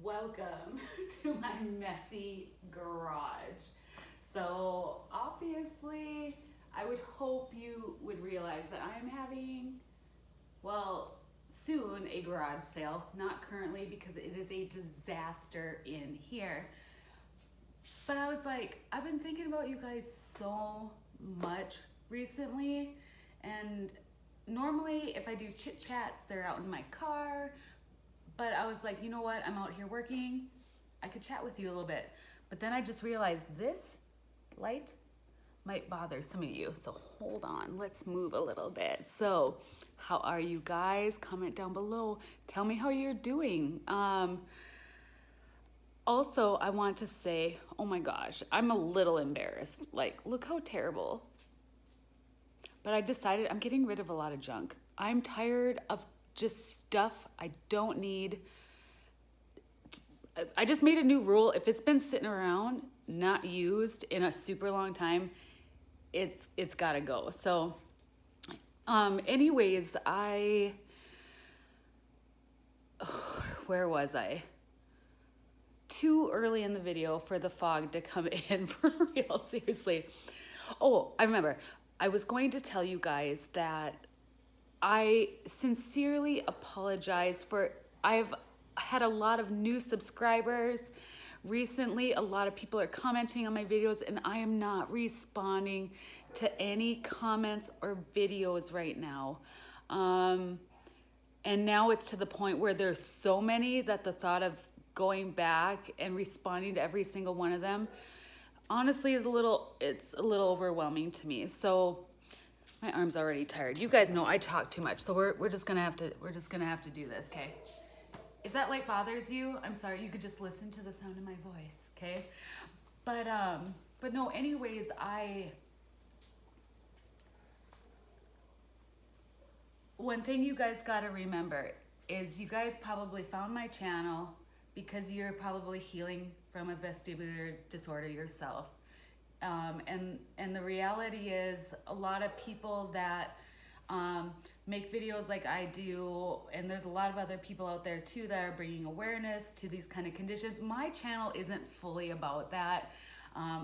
welcome to my messy garage. So obviously, I would hope you would realize that I'm having, well, soon a garage sale. Not currently because it is a disaster in here. But I was like, I've been thinking about you guys so much recently, and normally if I do chit chats, they're out in my car. But I was like, you know what? I'm out here working. I could chat with you a little bit. But then I just realized this light might bother some of you. So hold on. Let's move a little bit. So, how are you guys? Comment down below. Tell me how you're doing. Also, I want to say, oh my gosh, I'm a little embarrassed. Like, look how terrible. But I decided I'm getting rid of a lot of junk. I'm tired of just stuff I don't need. I just made a new rule. If it's been sitting around, not used in a super long time, it's gotta go. So, anyways, where was I? Too early in the video for the fog to come in for real, seriously. Oh, I remember. I was going to tell you guys that I sincerely apologize for, I've had a lot of new subscribers recently. A lot of people are commenting on my videos and I am not responding to any comments or videos right now. And now it's to the point where there's so many that the thought of going back and responding to every single one of them honestly is it's a little overwhelming to me. So my arm's already tired. You guys know I talk too much, so we're just gonna have to do this, okay? If that light bothers you, I'm sorry. You could just listen to the sound of my voice, okay? But no. Anyways, one thing you guys gotta remember is you guys probably found my channel because you're probably healing from a vestibular disorder yourself. And the reality is a lot of people that make videos like I do, and there's a lot of other people out there too that are bringing awareness to these kind of conditions. My channel isn't fully about that.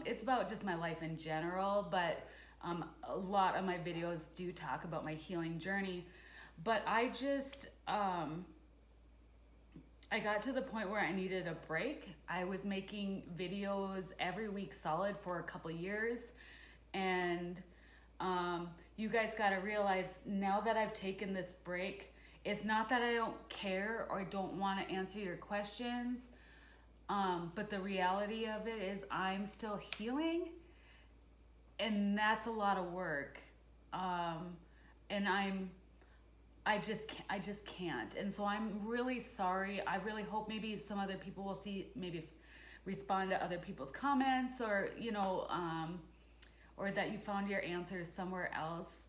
It's about just my life in general, but a lot of my videos do talk about my healing journey. But I just, I got to the point where I needed a break. I was making videos every week solid for a couple years. And you guys gotta realize now that I've taken this break, it's not that I don't care or don't wanna answer your questions. But the reality of it is I'm still healing, and that's a lot of work. And I just can't. And so I'm really sorry. I really hope maybe some other people will maybe respond to other people's comments, or, you know, or that you found your answers somewhere else.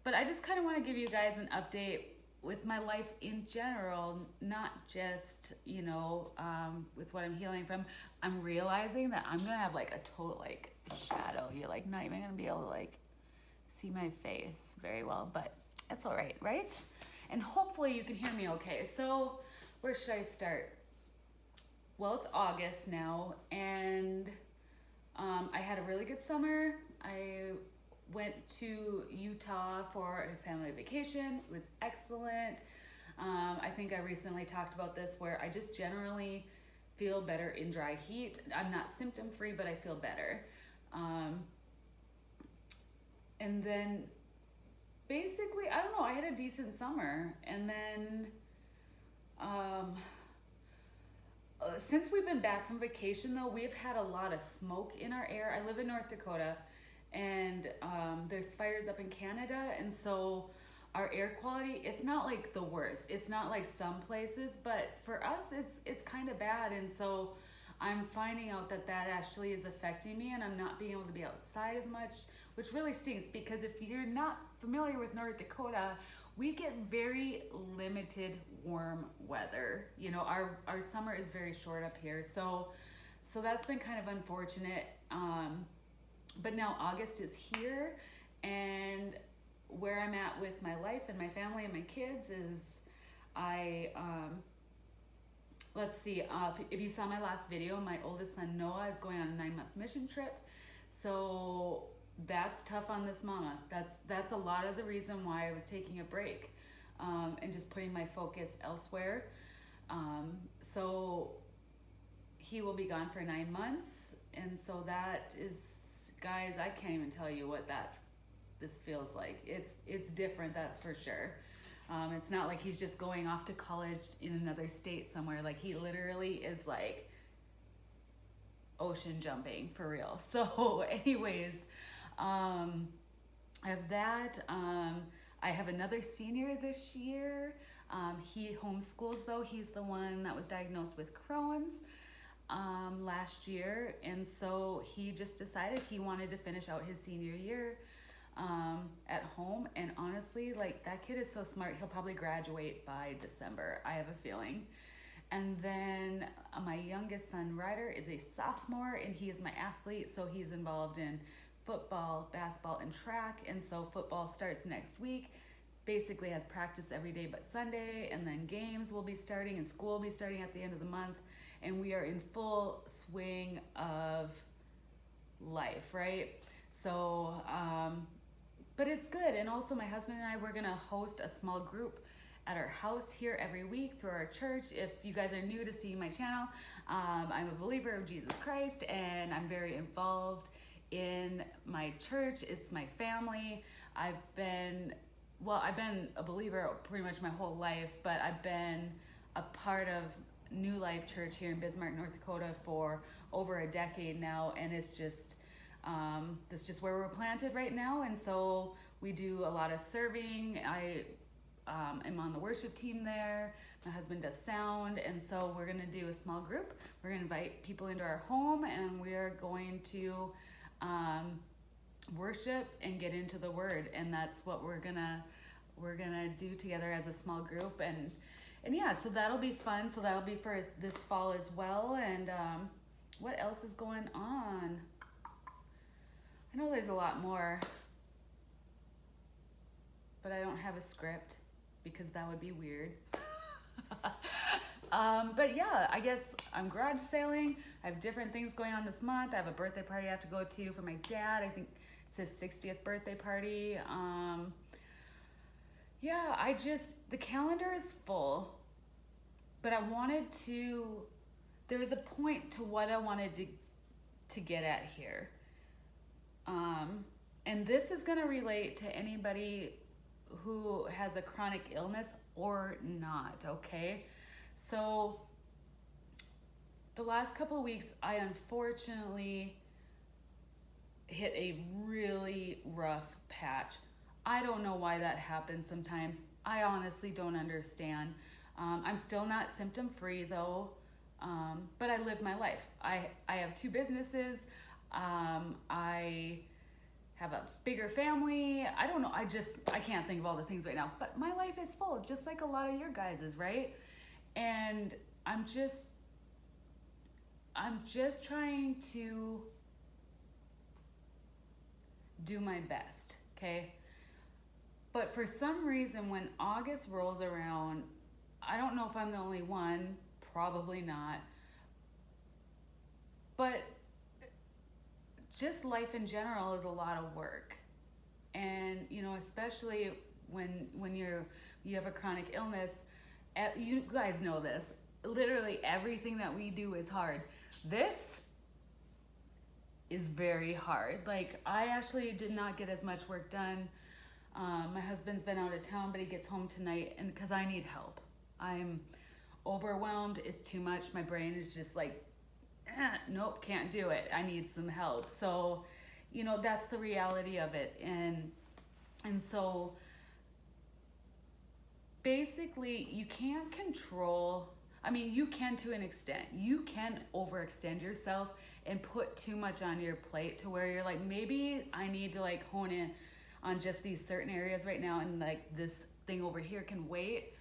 But I just kind of want to give you guys an update with my life in general, not just, you know, with what I'm healing from. I'm realizing that I'm going to have like a total like shadow. You're like not even going to be able to like see my face very well, but that's all right, right? And hopefully you can hear me okay. So where should I start? Well, it's August now, and I had a really good summer. I went to Utah for a family vacation. It was excellent. I think I recently talked about this, where I just generally feel better in dry heat. I'm not symptom free, but I feel better. And then basically, I don't know, I had a decent summer. And then since we've been back from vacation though, we've had a lot of smoke in our air. I live in North Dakota, and there's fires up in Canada, and so our air quality, it's not like the worst. It's not like some places, but for us it's kind of bad. And so I'm finding out that actually is affecting me, and I'm not being able to be outside as much, which really stinks, because if you're not familiar with North Dakota, we get very limited warm weather. You know, our summer is very short up here, so that's been kind of unfortunate. But now August is here, and where I'm at with my life and my family and my kids is let's see, if you saw my last video, my oldest son Noah is going on a 9-month mission trip. So that's tough on this mama. That's a lot of the reason why I was taking a break, and just putting my focus elsewhere. So he will be gone for 9 months, and so that is, guys, I can't even tell you what this feels like. It's different, that's for sure. It's not like he's just going off to college in another state somewhere. Like, he literally is like ocean jumping for real. So anyways, I have that. I have another senior this year. He homeschools though. He's the one that was diagnosed with Crohn's last year, and so he just decided he wanted to finish out his senior year at home. And honestly, like, that kid is so smart, he'll probably graduate by December, I have a feeling. And then my youngest son Ryder is a sophomore, and he is my athlete, so he's involved in football, basketball, and track. And so football starts next week, basically has practice every day but Sunday, and then games will be starting and school will be starting at the end of the month, and we are in full swing of life, right? So but it's good. And also my husband and I, we're gonna host a small group at our house here every week through our church. If you guys are new to seeing my channel, I'm a believer of Jesus Christ, and I'm very involved in my church. It's my family. I've been a believer pretty much my whole life, but I've been a part of New Life Church here in Bismarck, North Dakota for over a decade now, and it's just that's just where we're planted right now. And so we do a lot of serving. I am on the worship team there. My husband does sound, and so we're gonna do a small group. We're gonna invite people into our home, and we're going to worship and get into the Word, and that's what we're gonna do together as a small group. And yeah, so that'll be fun. So that'll be for this fall as well. And what else is going on? I know there's a lot more, but I don't have a script because that would be weird. But yeah, I guess I'm garage sailing. I have different things going on this month. I have a birthday party I have to go to for my dad. I think it's his 60th birthday party. Yeah, the calendar is full, but there was a point to what I wanted to get at here. And this is gonna relate to anybody who has a chronic illness or not, okay? So the last couple of weeks, I unfortunately hit a really rough patch. I don't know why that happens sometimes. I honestly don't understand. I'm still not symptom free though, but I live my life. I have 2 businesses. I have a bigger family. I don't know. I can't think of all the things right now, but my life is full, just like a lot of your guys's, right? And I'm just trying to do my best, okay? But for some reason, when August rolls around, I don't know if I'm the only one, probably not, but just life in general is a lot of work. And, especially when you have a chronic illness, you guys know this, literally everything that we do is hard. This is very hard. Like, I actually did not get as much work done. My husband's been out of town, but he gets home tonight, and because I need help. I'm overwhelmed, it's too much. My brain is just like, nope, can't do it. I need some help. So, that's the reality of it. And so basically you can't control, you can to an extent. You can overextend yourself and put too much on your plate to where you're like, maybe I need to like hone in on just these certain areas right now, and like this thing over here can wait.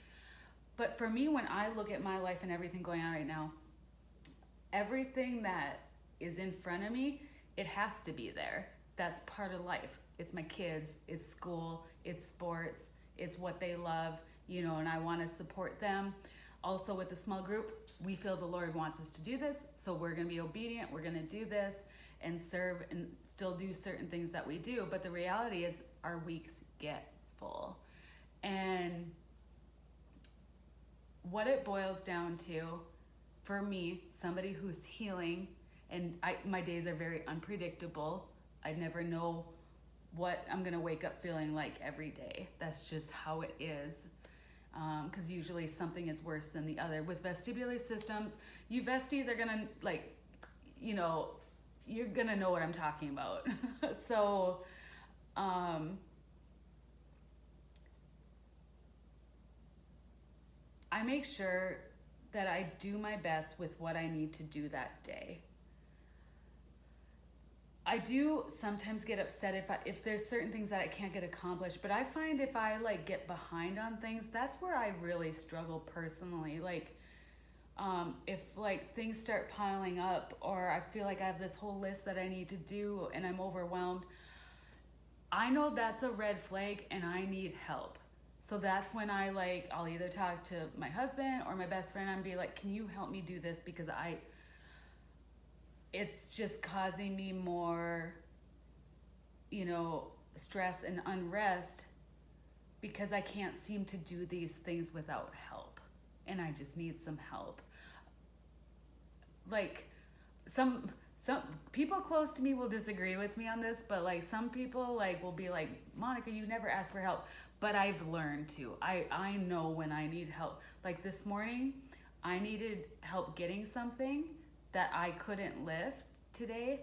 But for me, when I look at my life and everything going on right now, everything that is in front of me, it has to be there. That's part of life. It's my kids, it's school, it's sports, it's what they love, and I want to support them. also with the small group, we feel the Lord wants us to do this, so we're going to be obedient, we're going to do this and serve and still do certain things that we do. But the reality is our weeks get full. And what it boils down to, for me, somebody who's healing, and my days are very unpredictable. I never know what I'm going to wake up feeling like every day. That's just how it is. Because usually something is worse than the other. With vestibular systems, you vesties are going to, like, you know, you're going to know what I'm talking about. So, I make sure that I do my best with what I need to do that day. I do sometimes get upset if there's certain things that I can't get accomplished, but I find if I like get behind on things, that's where I really struggle personally. Like, if like things start piling up, or I feel like I have this whole list that I need to do and I'm overwhelmed, I know that's a red flag and I need help. So that's when I'll either talk to my husband or my best friend and be like, can you help me do this? Because it's just causing me more, stress and unrest, because I can't seem to do these things without help. And I just need some help. Like, some people close to me will disagree with me on this, but like some people will be like, Monica, you never ask for help. But I've learned to. I know when I need help. Like this morning, I needed help getting something that I couldn't lift today,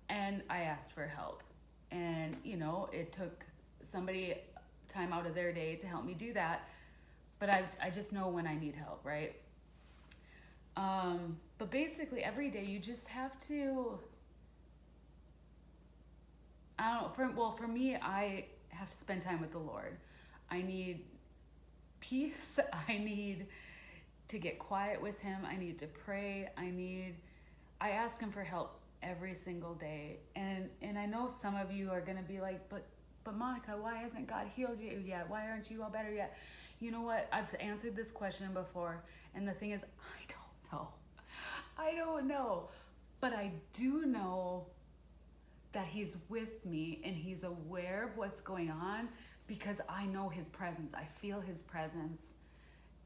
and I asked for help. And, it took somebody time out of their day to help me do that. But I just know when I need help, right? But basically every day you just have to, I don't know, for me, I have to spend time with the Lord. I need peace. I need to get quiet with him. I need to pray. I ask him for help every single day. And I know some of you are going to be like, but Monica, why hasn't God healed you yet? Why aren't you all better yet? You know what? I've answered this question before. And the thing is, I don't know. But I do know that he's with me and he's aware of what's going on, because I know his presence. I feel his presence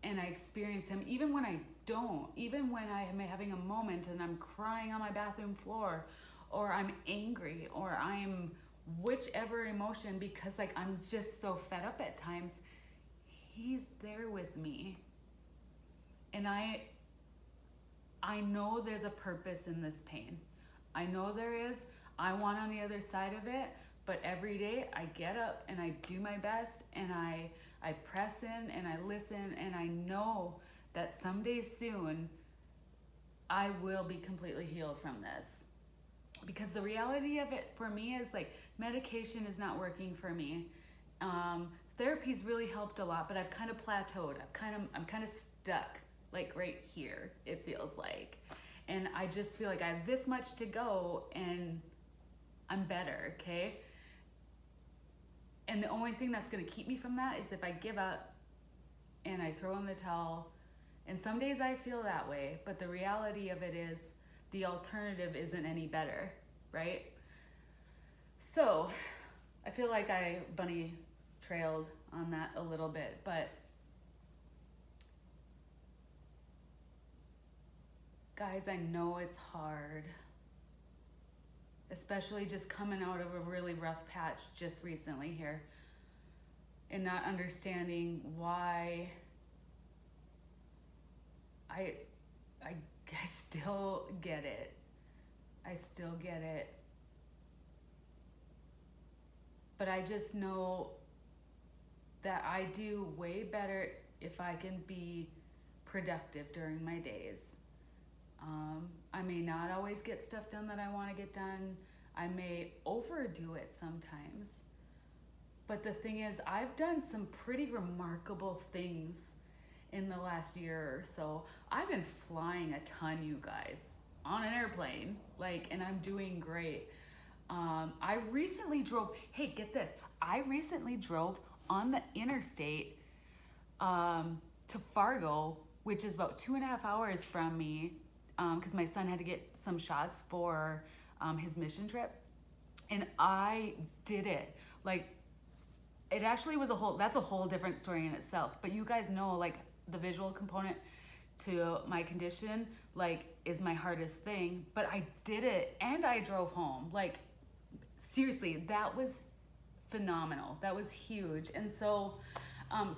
and I experience him even when I don't, even when I am having a moment and I'm crying on my bathroom floor, or I'm angry, or I'm whichever emotion, because I'm just so fed up at times. He's there with me. And I know there's a purpose in this pain. I know there is. I want on the other side of it, but every day I get up and I do my best, and I press in and I listen, and I know that someday soon I will be completely healed from this. Because the reality of it for me is medication is not working for me. Therapy's really helped a lot, but I've kind of plateaued. I'm kind of stuck right here, it feels like. And I just feel like I have this much to go and I'm better, okay? And the only thing that's going to keep me from that is if I give up and I throw in the towel. And some days I feel that way, but the reality of it is the alternative isn't any better, right? So I feel like I bunny trailed on that a little bit, but guys, I know it's hard, especially just coming out of a really rough patch just recently here and not understanding why I still get it. I still get it. But I just know that I do way better if I can be productive during my days. I may not always get stuff done that I want to get done. I may overdo it sometimes. But the thing is, I've done some pretty remarkable things in the last year or so. I've been flying a ton, you guys, on an airplane, and I'm doing great. I recently drove, hey, get this. I recently drove on the interstate to Fargo which is about 2.5 hours from me, because my son had to get some shots for his mission trip. And I did it. Like, it actually was that's a whole different story in itself. But you guys know, like, the visual component to my condition, like, is my hardest thing. But I did it, and I drove home. Like, seriously, that was phenomenal. That was huge. And so,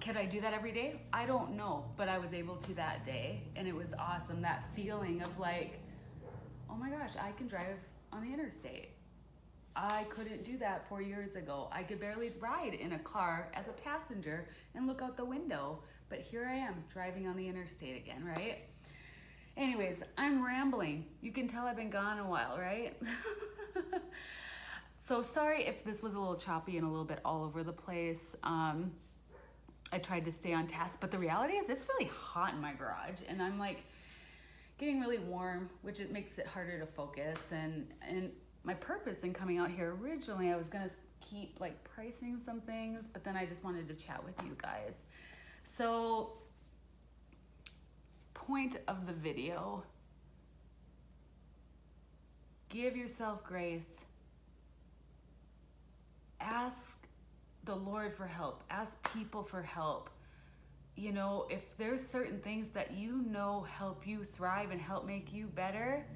could I do that every day? I don't know, but I was able to that day, and it was awesome. That feeling of like, oh my gosh, I can drive on the interstate. I couldn't do that 4 years ago. I could barely ride in a car as a passenger and look out the window, but here I am driving on the interstate again, right? Anyways, I'm rambling. You can tell I've been gone a while, right? So sorry if this was a little choppy and a little bit all over the place. I tried to stay on task, but the reality is it's really hot in my garage, and I'm like getting really warm, which it makes it harder to focus. And my purpose in coming out here, originally I was gonna keep like pricing some things, but then I just wanted to chat with you guys. So, point of the video, give yourself grace. Ask the Lord for help. Ask people for help. You know, if there's certain things that you know help you thrive and help make you better,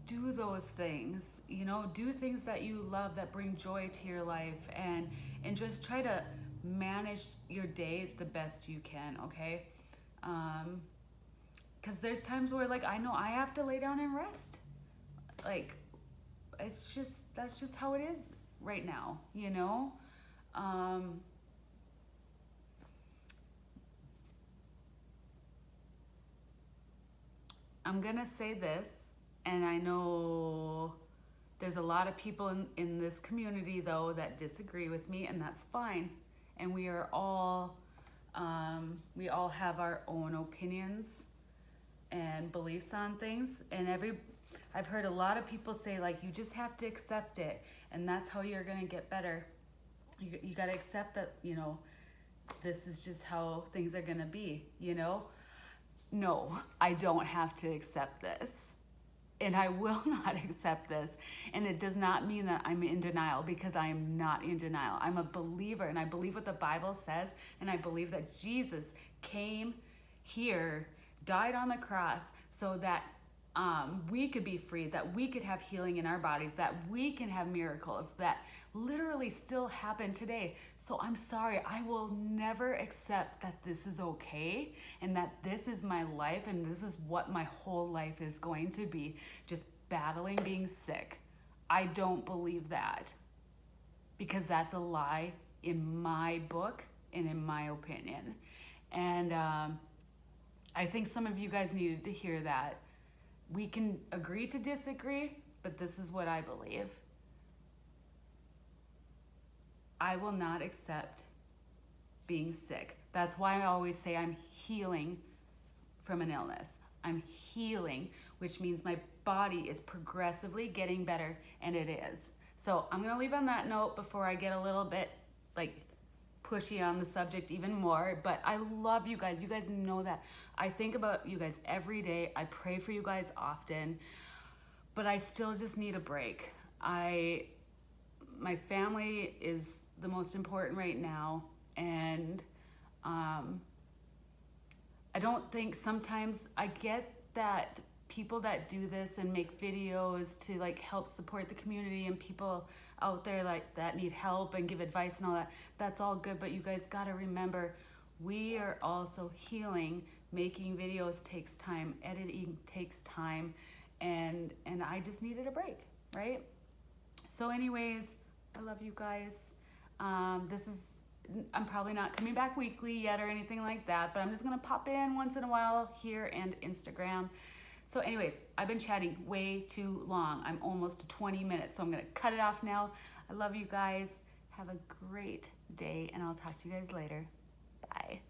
do those things. You know, do things that you love, that bring joy to your life, and just try to manage your day the best you can, okay? Because there's times where, like, I know I have to lay down and rest. Like, that's just how it is right now, you know? I'm gonna say this, and I know there's a lot of people in this community, though, that disagree with me, and that's fine. And we all have our own opinions and beliefs on things, and I've heard a lot of people say, like, you just have to accept it, and that's how you're gonna get better. You gotta accept that, you know, this is just how things are gonna be, you know? No, I don't have to accept this. And I will not accept this. And it does not mean that I'm in denial, because I am not in denial. I'm a believer, and I believe what the Bible says, and I believe that Jesus came here, died on the cross, so that we could be free, that we could have healing in our bodies, that we can have miracles that literally still happen today. So I'm sorry, I will never accept that this is okay and that this is my life and this is what my whole life is going to be, just battling being sick. I don't believe that, because that's a lie in my book and in my opinion. And I think some of you guys needed to hear that. We can agree to disagree, but this is what I believe. I will not accept being sick. That's why I always say I'm healing from an illness. I'm healing, which means my body is progressively getting better, and it is. So I'm gonna leave on that note before I get a little bit like pushy on the subject even more, but I love you guys. You guys know that. I think about you guys every day. I pray for you guys often, but I still just need a break. My family is the most important right now, and I don't think, sometimes I get that people that do this and make videos to like help support the community and people out there like that need help and give advice and all that, that's all good, but you guys got to remember, we are also healing. Making videos takes time, editing takes time, and I just needed a break, right? So anyways, I love you guys. I'm probably not coming back weekly yet or anything like that, but I'm just gonna pop in once in a while here and Instagram. So anyways, I've been chatting way too long. I'm almost to 20 minutes, so I'm gonna cut it off now. I love you guys. Have a great day, and I'll talk to you guys later. Bye.